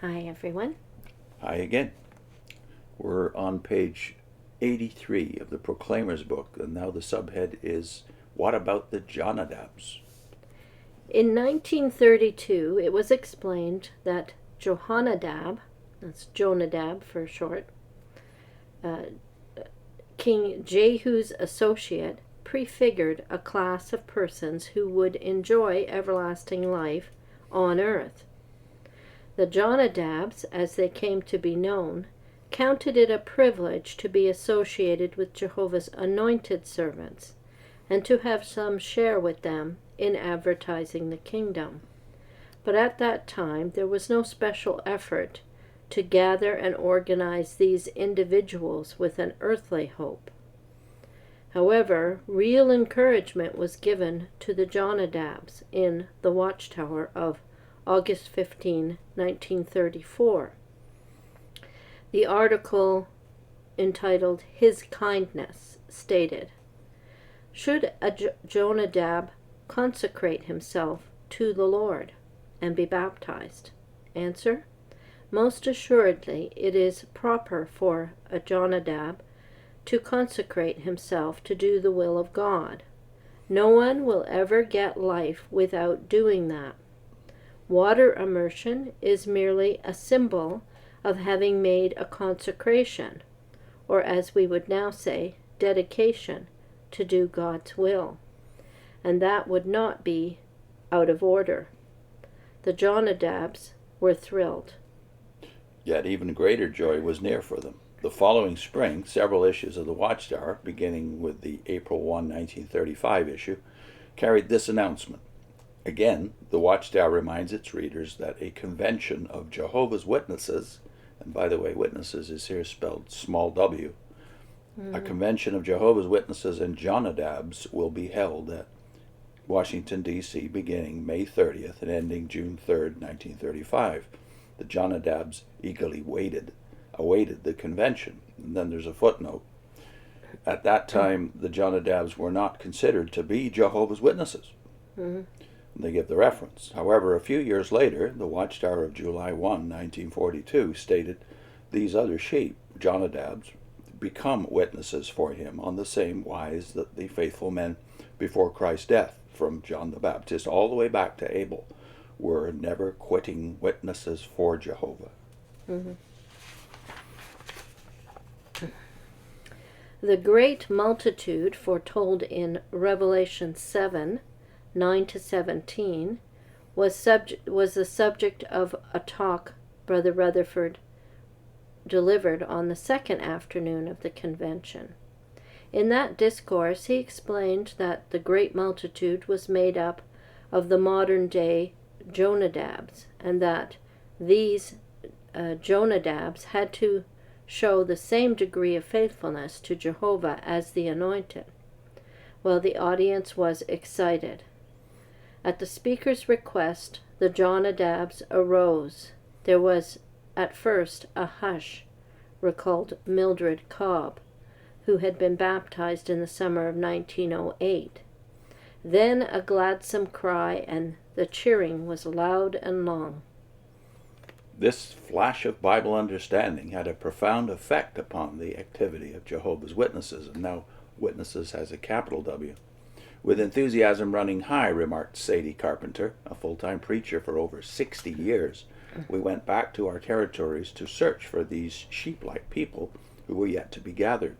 Hi, everyone. Hi again. We're on page 83 of the Proclaimer's book, and now the subhead is What About the JONADABS? In 1932, it was explained that JONADAB, that's Jonadab for short, King Jehu's associate, prefigured a class of persons who would enjoy everlasting life on earth. The JONADABs, as they came to be known, counted it a privilege to be associated with Jehovah's anointed servants and to have some share with them in advertising the kingdom. But at that time there was no special effort to gather and organize these individuals with an earthly hope. However, real encouragement was given to the JONADABs in the Watchtower of August 15, 1934. The article entitled His Kindness stated, "Should a Jonadab consecrate himself to the Lord and be baptized?" Answer: most assuredly it is proper for a Jonadab to consecrate himself to do the will of God. No one will ever get life without doing that. Water immersion is merely a symbol of having made a consecration, or as we would now say, dedication, to do God's will, and that would not be out of order. The JONADABs were thrilled. Yet even greater joy was near for them. The following spring, several issues of the Watchtower, beginning with the April 1, 1935 issue, carried this announcement. Again, the Watchtower reminds its readers that a convention of Jehovah's Witnesses, and by the way, witnesses is here spelled small w, a convention of Jehovah's Witnesses and JONADABs will be held at Washington, D.C., beginning May 30th and ending June 3rd, 1935. The JONADABs eagerly awaited the convention. And then there's a footnote. At that time, the JONADABs were not considered to be Jehovah's Witnesses. They give the reference. However, a few years later, the Watchtower of July 1, 1942, stated, "These other sheep, JONADABs, become witnesses for him on the same wise that the faithful men before Christ's death, from John the Baptist all the way back to Abel, were never quitting witnesses for Jehovah." The great multitude foretold in Revelation 7, 9-17, was the subject of a talk Brother Rutherford delivered on the second afternoon of the convention. In that discourse he explained that the great multitude was made up of the modern-day JONADABs, and that these JONADABs had to show the same degree of faithfulness to Jehovah as the anointed. Well, the audience was excited. At the speaker's request, the JONADABs arose. There was at first a hush, recalled Mildred Cobb, who had been baptized in the summer of 1908. Then a gladsome cry, and the cheering was loud and long. This flash of Bible understanding had a profound effect upon the activity of Jehovah's Witnesses, and now Witnesses has a capital W. "With enthusiasm running high," remarked Sadie Carpenter, a full-time preacher for over 60 years, "we went back to our territories to search for these sheep-like people who were yet to be gathered."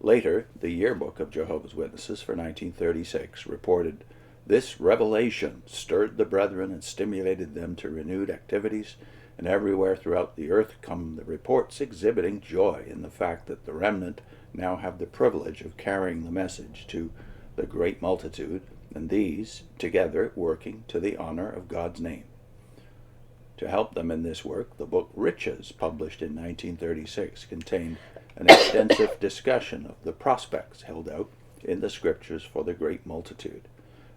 Later, the Yearbook of Jehovah's Witnesses for 1936 reported, "This revelation stirred the brethren and stimulated them to renewed activities, and everywhere throughout the earth come the reports exhibiting joy in the fact that the remnant now have the privilege of carrying the message to the great multitude, and these, together, working to the honor of God's name." To help them in this work, the book Riches, published in 1936, contained an extensive discussion of the prospects held out in the Scriptures for the great multitude.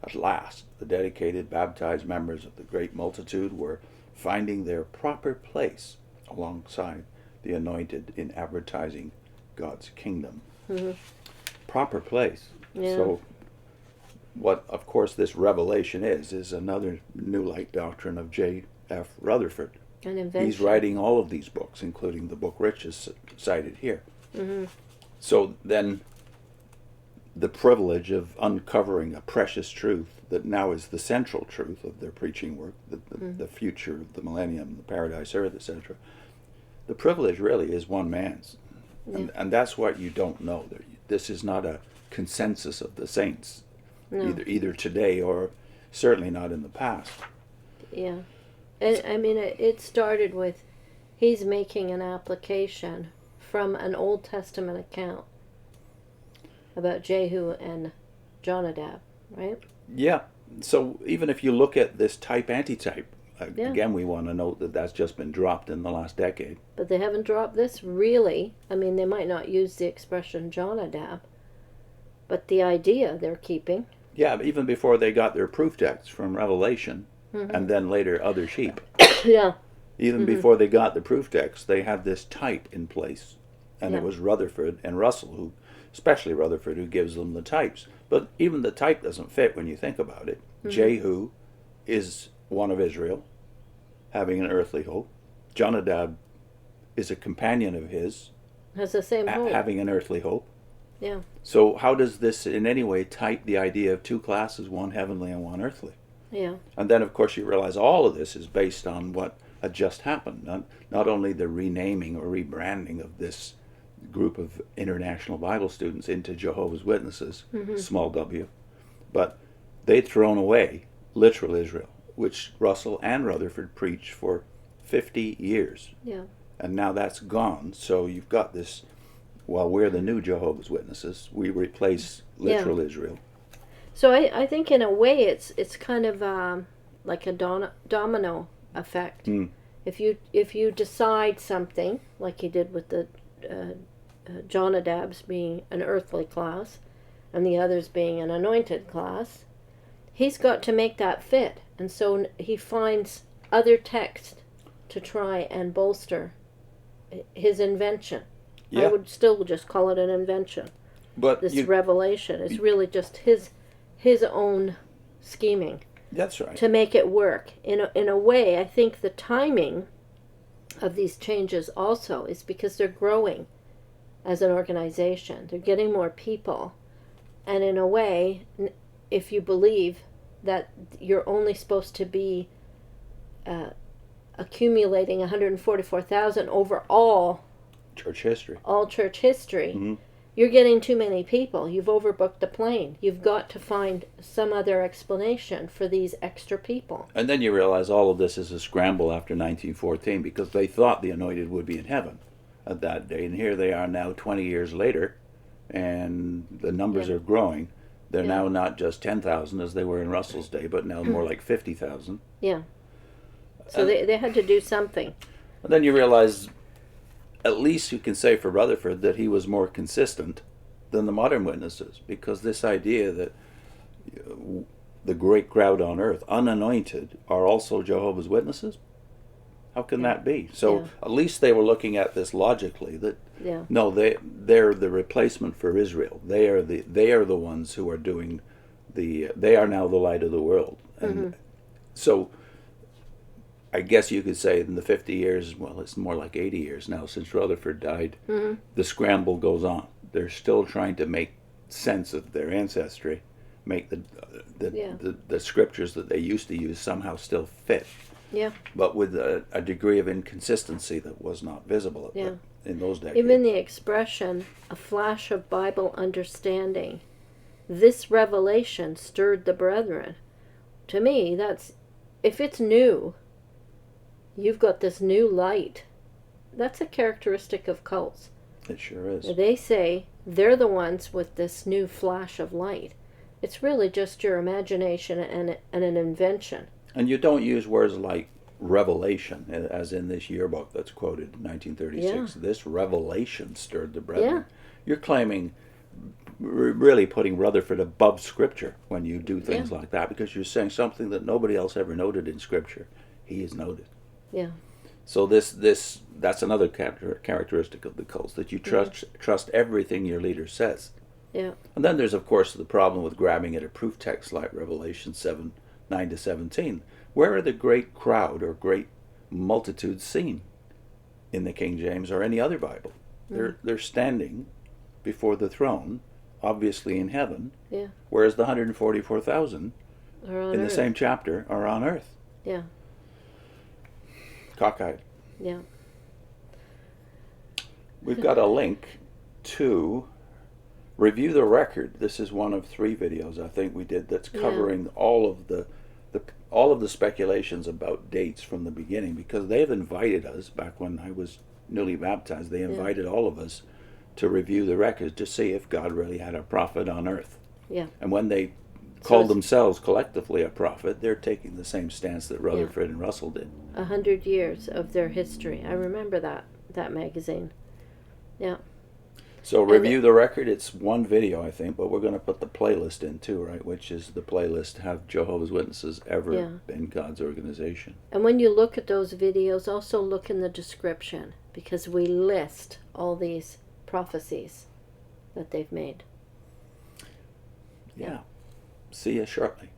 At last, the dedicated, baptized members of the great multitude were finding their proper place alongside the anointed in advertising God's kingdom. Proper place. Yeah. So what, of course, this revelation is another New Light doctrine of J.F. Rutherford. An invention. He's writing all of these books, including the book Rich is cited here. Mm-hmm. So then the privilege of uncovering a precious truth that now is the central truth of their preaching work, the future of the millennium, the paradise earth, etc. The privilege really is one man's. Yeah. And that's what you don't know. This is not a consensus of the saints, No. either today or certainly not in the past. Yeah. I mean, it started with he's making an application from an Old Testament account about Jehu and Jonadab, right? Yeah. So even if you look at this type antitype, Yeah. again, we want to note that that's just been dropped in the last decade. But they haven't dropped this really. I mean, they might not use the expression Jonadab, but the idea they're keeping. Yeah, even before they got their proof text from Revelation, and then later other sheep. Yeah. Even before they got the proof text, they had this type in place. And Yeah. it was Rutherford and Russell, especially Rutherford, who gives them the types. But even the type doesn't fit when you think about it. Jehu is one of Israel, having an earthly hope. Jonadab is a companion of his, Has the same hope. having an earthly hope. Yeah. So how does this in any way type the idea of two classes, one heavenly and one earthly? Yeah. And then, of course, you realize all of this is based on what had just happened. Not only the renaming or rebranding of this group of international Bible students into Jehovah's Witnesses, small w, but they'd thrown away literal Israel, which Russell and Rutherford preached for 50 years. Yeah. And now that's gone. So you've got this, well, we're the new Jehovah's Witnesses. We replace literal Israel. So I think in a way it's kind of like a domino effect. If you decide something like he did with the Jonadabs being an earthly class and the others being an anointed class, he's got to make that fit, and so he finds other text to try and bolster his invention. Yeah. I would still just call it an invention. But This revelation is really just his own scheming that's right. to make it work. In a way, I think the timing of these changes also is because they're growing as an organization. They're getting more people. And in a way, if you believe that you're only supposed to be accumulating 144,000 over all Church history. church history, you're getting too many people. You've overbooked the plane. You've got to find some other explanation for these extra people. And then you realize all of this is a scramble after 1914 because they thought the anointed would be in heaven at that day. And here they are now 20 years later, and the numbers are growing. They're now not just 10,000 as they were in Russell's day, but now more like 50,000. Yeah. So they had to do something. And then you realize, at least you can say for Rutherford that he was more consistent than the modern witnesses, because this idea that the great crowd on earth, unanointed, are also Jehovah's Witnesses, how can that be? So at least they were looking at this logically, that no, they're the replacement for Israel. They are the ones who are doing they are now the light of the world. And so I guess you could say in the 50 years, well, it's more like 80 years now since Rutherford died, the scramble goes on. They're still trying to make sense of their ancestry, make the scriptures that they used to use somehow still fit. Yeah. But with a degree of inconsistency that was not visible in those decades. Even the expression, a flash of Bible understanding, this revelation stirred the brethren. To me, that's, if it's new, you've got this new light. That's a characteristic of cults. It sure is. They say they're the ones with this new flash of light. It's really just your imagination and an invention. And you don't use words like revelation, as in this yearbook that's quoted in 1936. This revelation stirred the brethren. You're claiming, really putting Rutherford above Scripture when you do things like that, because you're saying something that nobody else ever noted in Scripture. He is noted. Yeah. So that's another characteristic of the cults, that you trust everything your leader says. Yeah. And then there's, of course, the problem with grabbing at a proof text like Revelation 7:9-17. Where are the great crowd or great multitudes seen in the King James or any other Bible. They're standing before the throne, obviously in heaven, Yeah. whereas the 144,000 Or on in earth. the same chapter are on earth, Yeah. cockeyed. Yeah. We've got a link to Review the Record. This is one of 3 videos I think we did that's covering all of the speculations about dates from the beginning, because they've invited us, back when I was newly baptized, they invited all of us to review the records to see if God really had a prophet on earth. Yeah. And when they called themselves collectively a prophet, they're taking the same stance that Rutherford and Russell did. 100 years of their history. I remember that magazine. Yeah. So Review the Record, it's one video, I think, but we're going to put the playlist in too, right? Which is the playlist, Have Jehovah's Witnesses Ever Been God's Organization? And when you look at those videos, also look in the description, because we list all these prophecies that they've made. Yeah. See you shortly.